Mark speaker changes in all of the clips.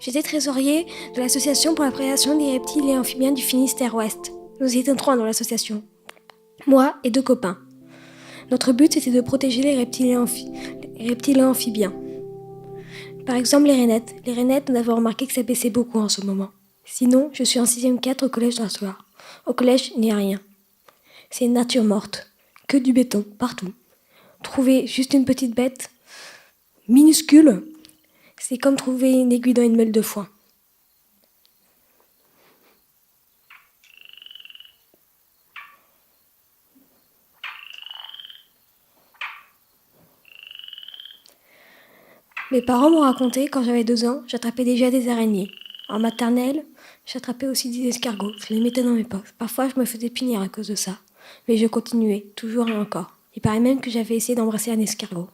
Speaker 1: J'étais trésorier de l'association pour la préservation des reptiles et amphibiens du Finistère-Ouest. Nous étions 3 dans l'association. Moi et 2 copains. Notre but était de protéger les reptiles et amphibiens. Par exemple les rainettes. Les rainettes, nous avons remarqué que ça baissait beaucoup en ce moment. Sinon, je suis en 6e 4 au collège d'un soir. Au collège, il n'y a rien. C'est une nature morte. Que du béton, partout. Trouver juste une petite bête, minuscule, c'est comme trouver une aiguille dans une meule de foin. Mes parents m'ont raconté, quand j'avais 2 ans, j'attrapais déjà des araignées. En maternelle, j'attrapais aussi des escargots. Je les mettais dans mes poches. Parfois, je me faisais punir à cause de ça. Mais je continuais, toujours et encore. Il paraît même que j'avais essayé d'embrasser un escargot.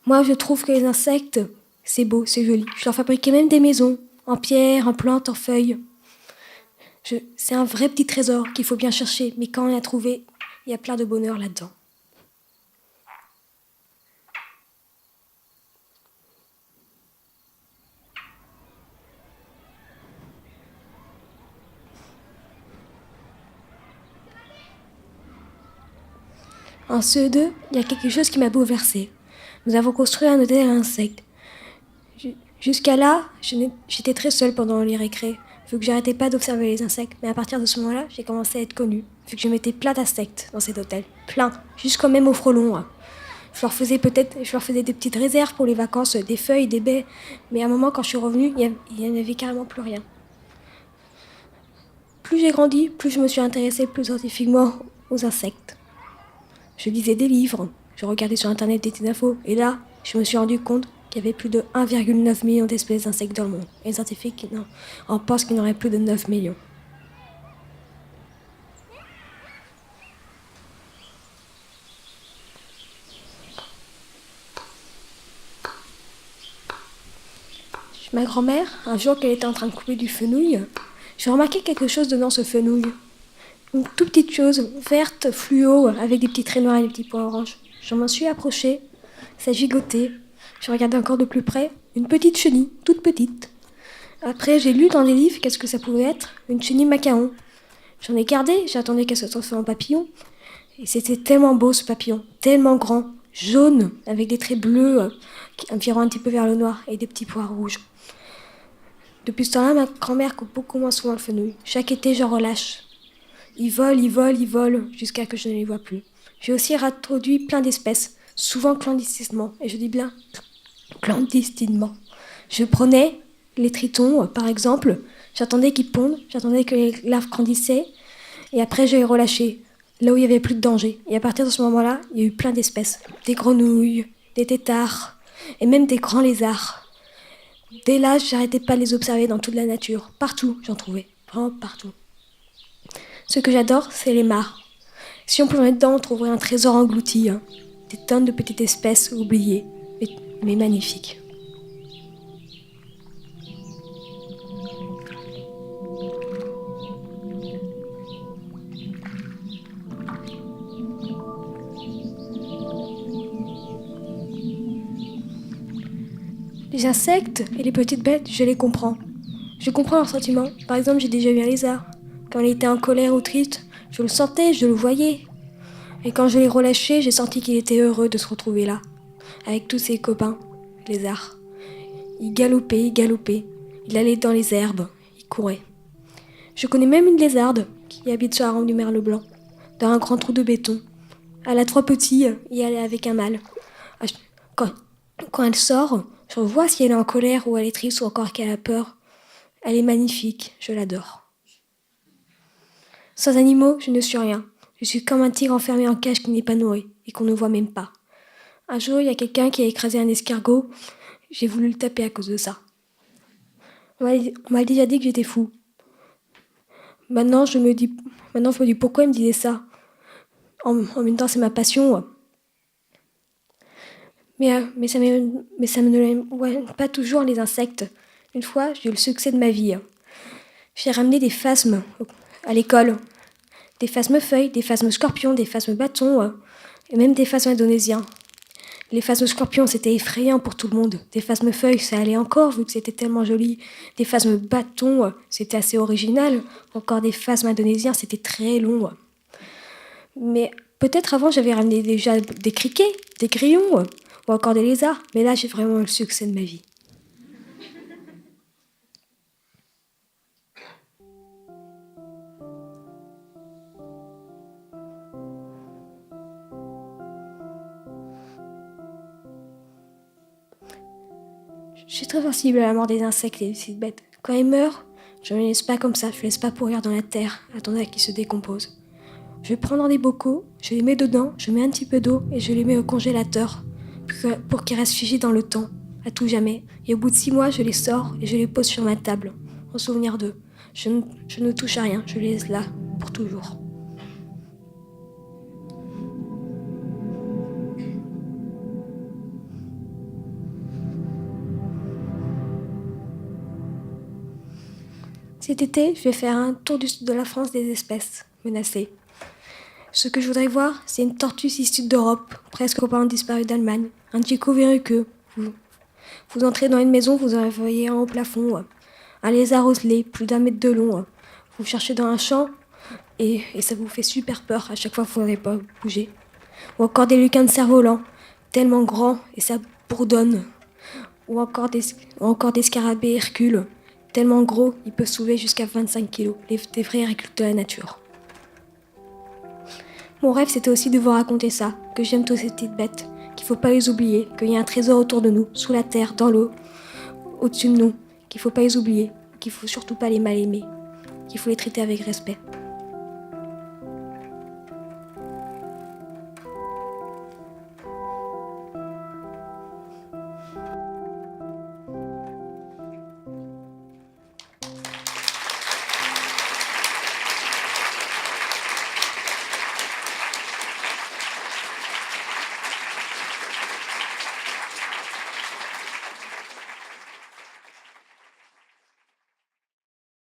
Speaker 1: Moi, je trouve que les insectes, c'est beau, c'est joli. Je leur fabriquais même des maisons, en pierre, en plantes, en feuilles. C'est un vrai petit trésor qu'il faut bien chercher. Mais quand on l'a trouvé, il y a plein de bonheur là-dedans. En CE2, il y a quelque chose qui m'a bouleversée. Nous avons construit un hôtel à insectes. Jusqu'à là, j'étais très seule pendant les récrés, vu que j'arrêtais pas d'observer les insectes. Mais à partir de ce moment-là, j'ai commencé à être connue, vu que je mettais plein d'insectes dans cet hôtel. Plein, jusqu'au même aux frelons. Je leur faisais des petites réserves pour les vacances, des feuilles, des baies. Mais à un moment, quand je suis revenue, il n'y en avait carrément plus rien. Plus j'ai grandi, plus je me suis intéressée plus scientifiquement aux insectes. Je lisais des livres, je regardais sur internet des petites infos, et là, je me suis rendu compte qu'il y avait plus de 1,9 million d'espèces d'insectes dans le monde. Et les scientifiques en pensent qu'il y en aurait plus de 9 millions. Ma grand-mère, un jour qu'elle était en train de couper du fenouil, j'ai remarqué quelque chose dedans ce fenouil. Une toute petite chose, verte, fluo, avec des petits traits noirs et des petits points oranges. Je m'en suis approchée, ça gigotait. Je regardais encore de plus près, une petite chenille, toute petite. Après, j'ai lu dans des livres qu'est-ce que ça pouvait être, une chenille macaon. J'en ai gardé, j'attendais qu'elle se transforme en papillon. Et c'était tellement beau ce papillon, tellement grand, jaune, avec des traits bleus qui virant un petit peu vers le noir et des petits pois rouges. Depuis ce temps-là, ma grand-mère coupe beaucoup moins souvent le fenouil. Chaque été, je relâche. Ils volent, jusqu'à que je ne les vois plus. J'ai aussi introduit plein d'espèces, souvent clandestinement. Et je dis bien clandestinement. Je prenais les tritons, par exemple. J'attendais qu'ils pondent, j'attendais que les larves grandissaient. Et après, je les relâchais, là où il n'y avait plus de danger. Et à partir de ce moment-là, il y a eu plein d'espèces. Des grenouilles, des têtards, et même des grands lézards. Dès là, j'arrêtais pas de les observer dans toute la nature. Partout, j'en trouvais. Vraiment partout. Ce que j'adore, c'est les mares. Si on plongeait dedans, on trouverait un trésor englouti. Des tonnes de petites espèces oubliées, mais magnifiques. Les insectes et les petites bêtes, je les comprends. Je comprends leurs sentiments. Par exemple, j'ai déjà vu un lézard. Quand il était en colère ou triste, je le sentais, je le voyais. Et quand je l'ai relâché, j'ai senti qu'il était heureux de se retrouver là, avec tous ses copains, lézards. Il galopait. Il allait dans les herbes, il courait. Je connais même une lézarde qui habite sur la rampe du merle blanc, dans un grand trou de béton. Elle a 3 petits et elle est avec un mâle. Quand elle sort, je vois si elle est en colère ou elle est triste ou encore qu'elle a peur. Elle est magnifique, je l'adore. Sans animaux, je ne suis rien. Je suis comme un tigre enfermé en cage qui n'est pas nourri et qu'on ne voit même pas. Un jour, il y a quelqu'un qui a écrasé un escargot. J'ai voulu le taper à cause de ça. On m'a déjà dit que j'étais fou. Maintenant, je me dis pourquoi il me disait ça. En même temps, c'est ma passion. Mais ça me pas toujours les insectes. Une fois, j'ai eu le succès de ma vie. J'ai ramené des phasmes à l'école. Des phasmes feuilles, des phasmes scorpions, des phasmes bâtons, et même des phasmes indonésiens. Les phasmes scorpions, c'était effrayant pour tout le monde. Des phasmes feuilles, ça allait encore, vu que c'était tellement joli. Des phasmes bâtons, c'était assez original. Encore des phasmes indonésiens, c'était très long. Mais peut-être avant, j'avais ramené déjà des criquets, des grillons, ou encore des lézards. Mais là, j'ai vraiment eu le succès de ma vie. Je suis très sensible à la mort des insectes et des petites bêtes. Quand ils meurent, je ne les laisse pas comme ça, je ne les laisse pas pourrir dans la terre, attendant qu'ils se décomposent. Je vais prendre dans des bocaux, je les mets dedans, je mets un petit peu d'eau et je les mets au congélateur pour qu'ils restent figés dans le temps, à tout jamais. Et au bout de 6 mois, je les sors et je les pose sur ma table, en souvenir d'eux. Je ne touche à rien, je les laisse là, pour toujours. Cet été, je vais faire un tour du sud de la France des espèces menacées. Ce que je voudrais voir, c'est une tortue issue d'Europe, presque au point disparu d'Allemagne. Un gecko verruqueux. Vous entrez dans une maison, vous en voyez un au plafond. Un lézard osselé, plus d'1 mètre de long. Vous cherchez dans un champ et ça vous fait super peur à chaque fois que vous n'avez pas bougé. Ou encore des lucains de cerf-volant, tellement grands et ça bourdonne. Ou encore des scarabées Hercule, tellement gros, ils peuvent soulever jusqu'à 25 kilos, des vrais Hercules de la nature. Mon rêve, c'était aussi de vous raconter ça, que j'aime toutes ces petites bêtes, qu'il ne faut pas les oublier, qu'il y a un trésor autour de nous, sous la terre, dans l'eau, au-dessus de nous, qu'il ne faut pas les oublier, qu'il ne faut surtout pas les mal aimer, qu'il faut les traiter avec respect.